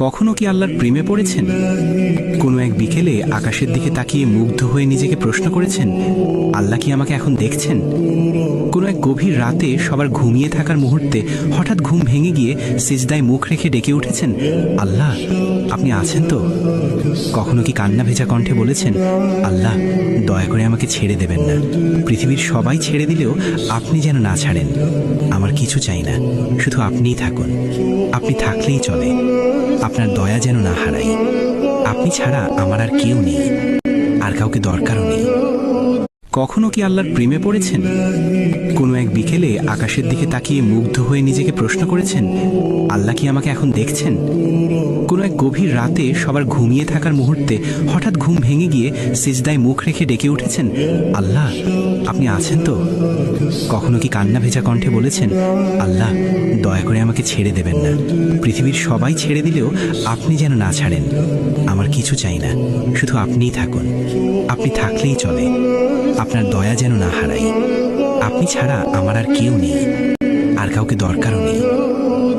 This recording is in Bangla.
কখনো কি আল্লাহর প্রেমে পড়েছেন? কোনো এক বিকেলে আকাশের দিকে তাকিয়ে মুগ্ধ হয়ে নিজেকে প্রশ্ন করেছেন, আল্লাহ কি আমাকে এখন দেখছেন? কোনো এক গভীর রাতে সবার ঘুমিয়ে থাকার মুহূর্তে হঠাৎ ঘুম ভেঙে গিয়ে সিজদায় মুখ রেখে ডেকে উঠেছেন, আল্লাহ আপনি আছেন তো? কখনো কি কান্না ভেজা কণ্ঠে বলেছেন, আল্লাহ দয়া করে আমাকে ছেড়ে দেবেন না, পৃথিবীর সবাই ছেড়ে দিলেও আপনি যেন না ছাড়েন। আমার কিছু চাই না, শুধু আপনিই থাকুন, আপনি থাকলেই চলে, আপনার দয়া যেন না হারাই। আপনি ছাড়া আমার আর কেউ নেই, আর কাউকে দরকারও নেই। কখনো কি আল্লাহর প্রেমে পড়েছেন? কোনো এক বিকেলে আকাশের দিকে তাকিয়ে মুগ্ধ হয়ে নিজেকে প্রশ্ন করেছেন, আল্লাহ কি আমাকে এখন দেখছেন? কোনো এক গভীর রাতে সবার ঘুমিয়ে থাকার মুহূর্তে হঠাৎ ঘুম ভেঙে গিয়ে সিজদায় মুখ রেখে ডেকে উঠেছেন, আল্লাহ আপনি আছেন তো? কখনো কি কান্না ভেজা কণ্ঠে বলেছেন, আল্লাহ দয়া করে আমাকে ছেড়ে দেবেন না, পৃথিবীর সবাই ছেড়ে দিলেও আপনি যেন না ছাড়েন। আমার কিছু চাই না, শুধু আপনিই থাকুন, আপনি থাকলেই চলে, আপনার দয়া যেন না হারাই। আপনি ছাড়া আমার আর কেউ নেই, আর কাউকে দরকারও নেই।